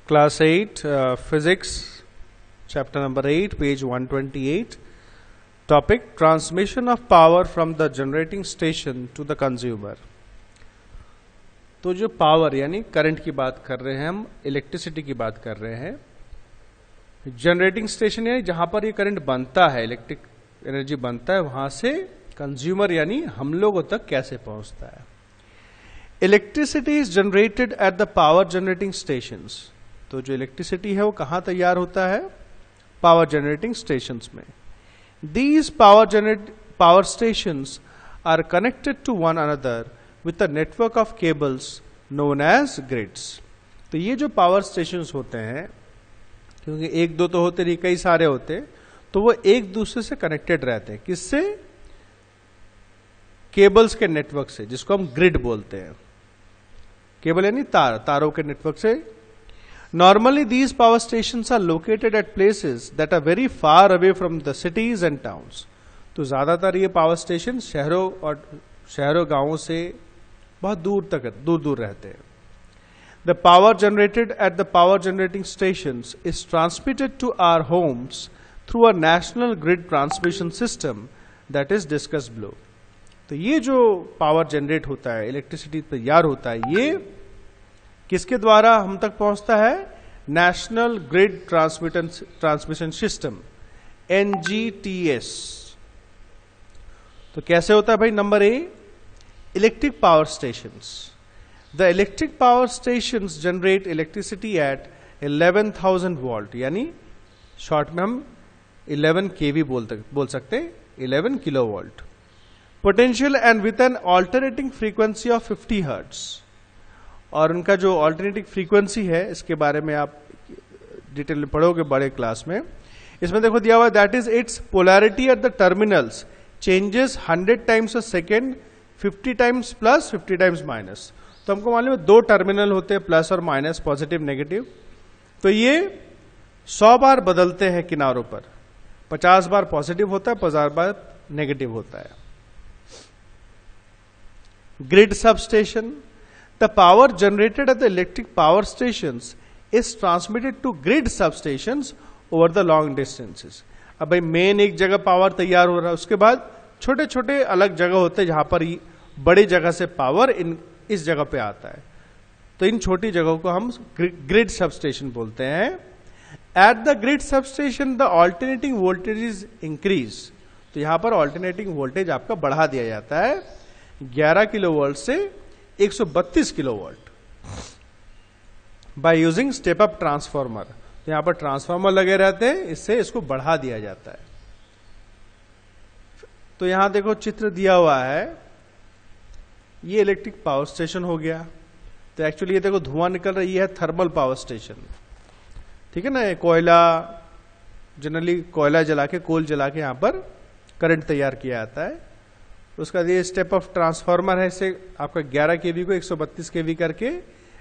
Class 8, Physics, Chapter number 8, page 128. Topic: Transmission of power from the generating station to the consumer. तो जो power यानी current की बात कर रहे हैं, हम इलेक्ट्रिसिटी की बात कर रहे हैं. जनरेटिंग स्टेशन यानी जहां पर ये करंट बनता है, इलेक्ट्रिक एनर्जी बनता है, वहां से कंज्यूमर यानी हम लोगों तक कैसे पहुंचता है. Electricity is generated at the power generating stations. तो जो इलेक्ट्रिसिटी है वो कहां तैयार होता है? पावर जनरेटिंग स्टेशंस में. These power stations are connected to one another with a network of cables known as grids. तो ये जो पावर स्टेशंस होते हैं, क्योंकि एक दो तो होते नहीं, कई सारे होते, तो वो एक दूसरे से कनेक्टेड रहते हैं. किससे? केबल्स के नेटवर्क से, जिसको हम ग्रिड बोलते हैं. केबल यानी तारों के नेटवर्क से. Normally, these power stations are located at places that are very far away from the cities and towns. तो ज्यादातर ये पावर स्टेशन शहरों गांवों से बहुत दूर रहते हैं. The power generated at the power generating stations is transmitted to our homes through a national grid transmission system that is discussed below. तो ये जो पावर जनरेट होता है, इलेक्ट्रिसिटी तैयार होता है, ये किसके द्वारा हम तक पहुंचता है? National grid transmission system, NGTS. तो कैसे होता है भाई? Number A, electric power stations. The electric power stations generate electricity at 11,000 volt, यानी शॉर्ट में हम 11 kV बोल सकते हैं, 11 kilovolt. Potential and with an alternating frequency of 50 hertz. और उनका जो ऑल्टरनेटिव फ्रीक्वेंसी है, इसके बारे में आप डिटेल में पढ़ोगे बड़े क्लास में. इसमें देखो दिया हुआ है, that is it's polarity at the terminals changes 100 times a second, 50 times plus, 50 times minus. तो हमको मालूम है 2 टर्मिनल होते हैं, प्लस और माइनस, पॉजिटिव नेगेटिव. तो ये 100 बार बदलते हैं किनारों पर. 50 बार पॉजिटिव होता है, 50 बार नेगेटिव होता है. Grid substation. The power generated at the electric power stations is transmitted to grid substations over the long distances. अब भाई मेन एक जगह पावर तैयार हो रहा है, उसके बाद छोटे छोटे अलग जगह होते हैं जहां पर बड़ी जगह से पावर इस जगह पे आता है. तो इन छोटी जगहों को हम ग्रिड सबस्टेशन बोलते हैं. At the grid substation the alternating voltage is increase. तो यहां पर ऑल्टरनेटिंग वोल्टेज आपका बढ़ा दिया जाता है 11 किलोवोल्ट से 132 kilovolt by using step up transformer. तो यहां पर ट्रांसफार्मर लगे रहते हैं, इससे इसको बढ़ा दिया जाता है. तो यहां देखो चित्र दिया हुआ है, ये इलेक्ट्रिक पावर स्टेशन हो गया. तो एक्चुअली ये देखो धुआं निकल रहा है, ये है थर्मल पावर स्टेशन. ठीक है ना. ये कोयला, जनरली कोयला जला के, कोल जला के यहां पर करंट तैयार किया जाता है. उसका ये स्टेप ऑफ ट्रांसफार्मर है, इससे आपका 11 kV को 132 kV करके,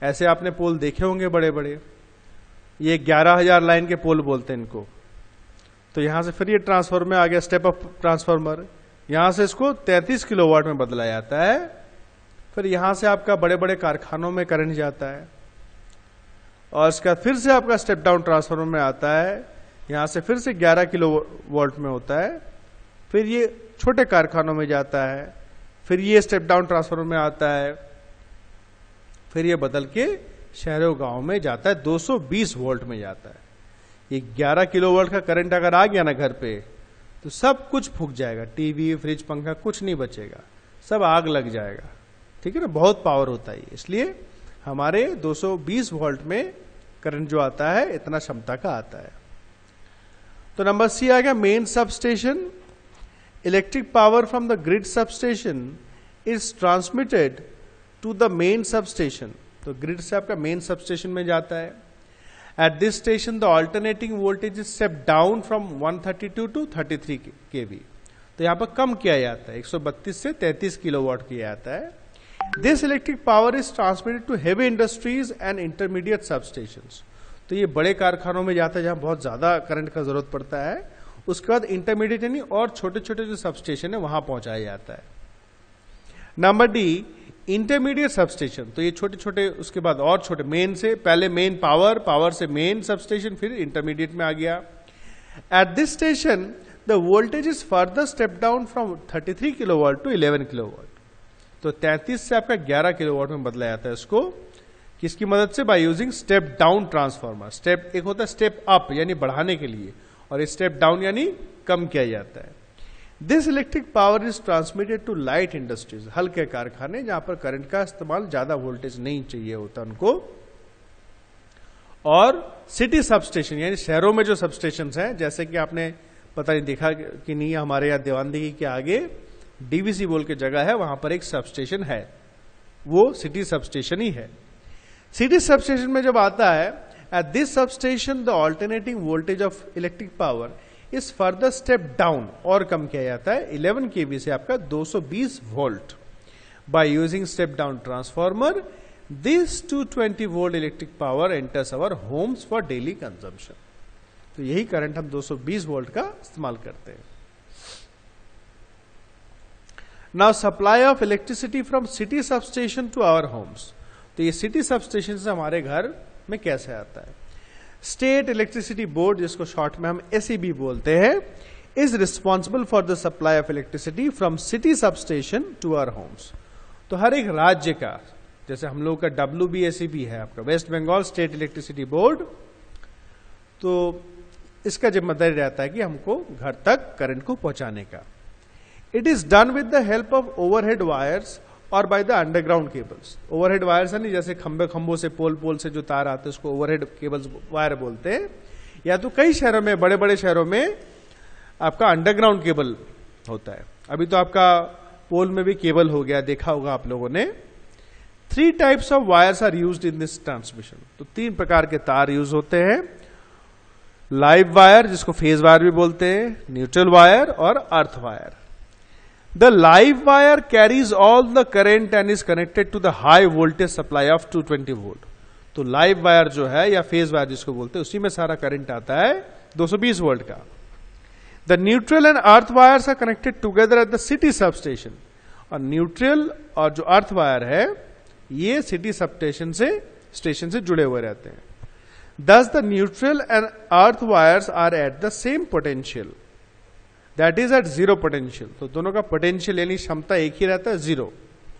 ऐसे आपने पोल देखे होंगे बड़े बड़े, ये 11,000 लाइन के पोल बोलते हैं इनको. तो यहां से फिर ये ट्रांसफार्मर में आ गया स्टेप ऑफ ट्रांसफार्मर. यहां से इसको 33 किलोवाट में बदला जाता है. फिर यहां से आपका बड़े बड़े कारखानों में करंट जाता है, और इसका फिर से आपका स्टेप डाउन ट्रांसफार्मर में आता है. यहां से फिर से 11 किलोवाट में होता है, फिर ये छोटे कारखानों में जाता है, फिर ये स्टेप डाउन ट्रांसफार्मर में आता है, फिर ये बदल के शहरों गांव में जाता है, 220 वोल्ट में जाता है. ये 11 किलोवाट का करंट अगर आ गया ना घर पे, तो सब कुछ फूक जाएगा. टीवी, फ्रिज, पंखा कुछ नहीं बचेगा, सब आग लग जाएगा. ठीक है ना. बहुत पावर होता है, इसलिए हमारे 220 वोल्ट में करंट जो आता है, इतना क्षमता का आता है. तो नंबर सी आ गया, main sub station. Electric power from the grid substation is transmitted to the main substation. तो ग्रिड से आपका मेन सबस्टेशन में जाता है. At this station the alternating voltage is stepped down from 132 to 33 kV. तो यहाँ पर कम किया जाता है, 132 से 33 किलोवाट किया जाता है. This electric power is transmitted to heavy industries and intermediate substations. तो ये बड़े कारखानों में जाता है जहां बहुत ज्यादा करंट का जरूरत पड़ता है. उसके बाद इंटरमीडिएट यानी और छोटे छोटे जो सबस्टेशन है वहां पहुंचाया जाता है. नंबर डी, इंटरमीडिएट सबस्टेशन, तो ये छोटे छोटे, उसके बाद और छोटे, मेन से पहले मेन पावर, पावर से मेन सबस्टेशन, फिर इंटरमीडिएट में आ गया। At this station the voltage is further step down from 33 kilowatt to 11 kilowatt. तो 33 से आपका 11 किलोवाट में बदला जाता है इसको, किसकी मदद से? By using step down transformer. Step एक होता है स्टेप अप यानी बढ़ाने के लिए, और स्टेप डाउन यानी कम किया जाता है। This electric power is transmitted to light industries, हल्के कारखाने जहां पर करंट का इस्तेमाल, ज्यादा वोल्टेज नहीं चाहिए होता उनको, और सिटी सबस्टेशन यानी शहरों में जो सबस्टेशन हैं, जैसे कि आपने पता नहीं देखा कि नहीं, हमारे यहाँ दीवानदिगी के आगे डीवीसी बोल के जगह है, वहां पर एक सबस्टेशन है, वो सिटी सबस्टेशन ही है। सिटी सबस्टेशन में जब आता है, at this substation the alternating voltage of electric power इस फर्दर स्टेप डाउन, और कम किया जाता है 11 केवी से आपका 220 volt. By using step down transformer this 220 volt electric power enters our Holmes for daily consumption. तो यही करंट हम 220 वोल्ट का इस्तेमाल करते हैं। Now supply of electricity from city substation to our homes. तो ये सिटी सबस्टेशन से हमारे घर में कैसे आता है? स्टेट इलेक्ट्रिसिटी बोर्ड, जिसको शॉर्ट में हम SEB बोलते हैं, is responsible for the supply of electricity from city substation to our homes. तो हर एक राज्य का, जैसे हम लोग का WBSEB है आपका, West Bengal state electricity board, तो इसका जिम्मेदारी रहता है कि हमको घर तक करंट को पहुंचाने का। It is done with the help of overhead wires और by the underground cables. Overhead wires है नहीं, जैसे खंभों से, पोल से जो तार आते हैं उसको ओवरहेड केबल्स वायर बोलते हैं। या तो कई शहरों में, बड़े बड़े शहरों में आपका अंडरग्राउंड केबल होता है। अभी तो आपका पोल में भी केबल हो गया, देखा होगा आप लोगों ने। 3 types of wires are used in this transmission. तो 3 प्रकार के तार यूज होते हैं। लाइव वायर, जिसको फेज वायर भी बोलते हैं, न्यूट्रल वायर और earth wire. The live wire carries all the current and is connected to the high voltage supply of 220 volt. तो लाइव वायर जो है, या फेज वायर जिसको बोलते हैं, उसी में सारा करंट आता है 220 वोल्ट का। The neutral and earth wires are connected together at the city substation. और न्यूट्रल और जो अर्थ वायर है, ये सिटी सबस्टेशन से जुड़े हुए रहते हैं। Thus the neutral and earth wires are at the same potential, that is at zero potential। तो दोनों का पोटेंशियल यानी क्षमता एक ही रहता है, 0।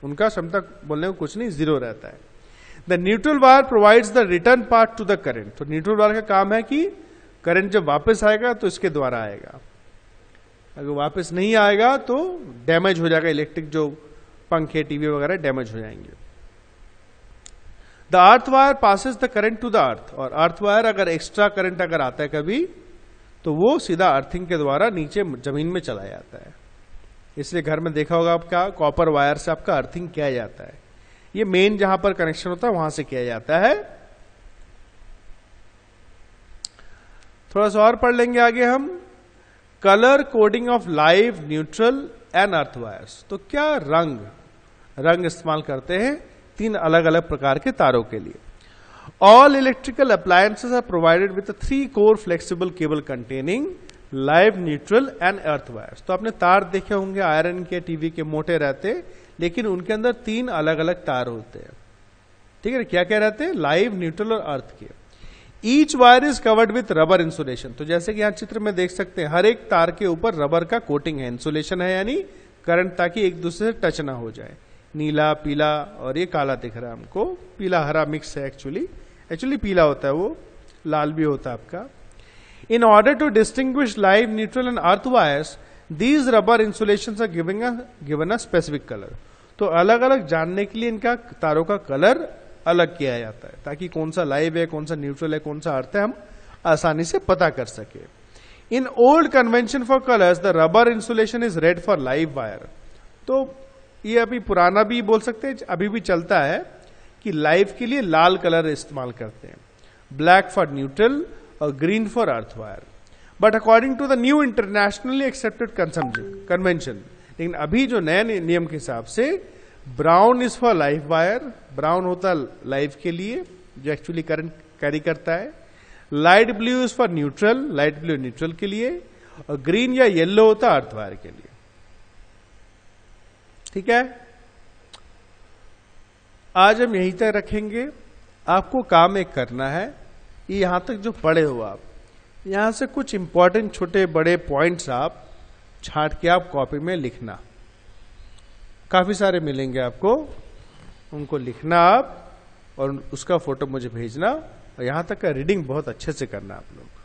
उनका क्षमता बोलने को कुछ नहीं, 0 रहता है। The neutral wire provides the return part two the current. तो न्यूट्रल वायर का काम है कि करंट जब वापस आएगा तो इसके द्वारा आएगा, अगर वापस नहीं आएगा तो डैमेज हो जाएगा, इलेक्ट्रिक जो पंखे टीवी वगैरह डैमेज हो जाएंगे। The earth wire passes the current to the earth. और अर्थ वायर अगर एक्स्ट्रा करंट अगर आता है कभी, तो वो सीधा अर्थिंग के द्वारा नीचे जमीन में चला जाता है। इसलिए घर में देखा होगा आपका, कॉपर वायर से आपका अर्थिंग किया जाता है। ये मेन जहां पर कनेक्शन होता है वहां से किया जाता है। थोड़ा सा और पढ़ लेंगे आगे हम। Colour coding of live, neutral and earth wires. तो क्या रंग इस्तेमाल करते हैं 3 अलग अलग प्रकार के तारों के लिए। All electrical appliances are provided with 3 core flexible cable containing live, neutral and earth wires. तो आपने तार देखे होंगे आयरन के, टीवी के, मोटे रहते, लेकिन उनके अंदर 3 अलग अलग तार होते हैं। ठीक है, क्या क्या रहते हैं? लाइव, न्यूट्रल और अर्थ के। Each wire is covered with rubber insulation. तो जैसे कि यहां चित्र में देख सकते हैं, हर एक तार के ऊपर रबर का कोटिंग है, इंसुलेशन है, यानी करंट ताकि एक दूसरे से टच ना हो जाए। नीला, पीला और ये काला दिख रहा है हमको, पीला हरा मिक्स है। एक्चुअली पीला होता है, वो लाल भी होता है आपका। In order to distinguish live, neutral and earth wires, these rubber insulations are given a specific colour. तो अलग अलग जानने के लिए इनका तारों का कलर अलग किया जाता है, ताकि कौन सा लाइव है, कौन सा न्यूट्रल है, कौन सा अर्थ है, हम आसानी से पता कर सके। In old convention for colours the rubber insulation is red for live wire. तो ये अभी पुराना भी बोल सकते हैं, अभी भी चलता है कि लाइव के लिए लाल कलर इस्तेमाल करते हैं, ब्लैक फॉर न्यूट्रल और green for earth wire. But according to the new internationally accepted convention, लेकिन अभी जो नए नियम के हिसाब से brown is for live wire, brown होता है लाइव के लिए जो एक्चुअली करंट कैरी करता है। Light blue is for neutral, light blue neutral के लिए, और ग्रीन या येलो होता है अर्थ वायर के लिए। ठीक है, आज हम यहीं तक रखेंगे। आपको काम एक करना है, ये यहां तक जो पढ़े हो आप, यहां से कुछ इंपॉर्टेंट छोटे बड़े पॉइंट्स आप छांट के आप कॉपी में लिखना। काफी सारे मिलेंगे आपको, उनको लिखना आप और उसका फोटो मुझे भेजना। और यहां तक का रीडिंग बहुत अच्छे से करना आप लोग।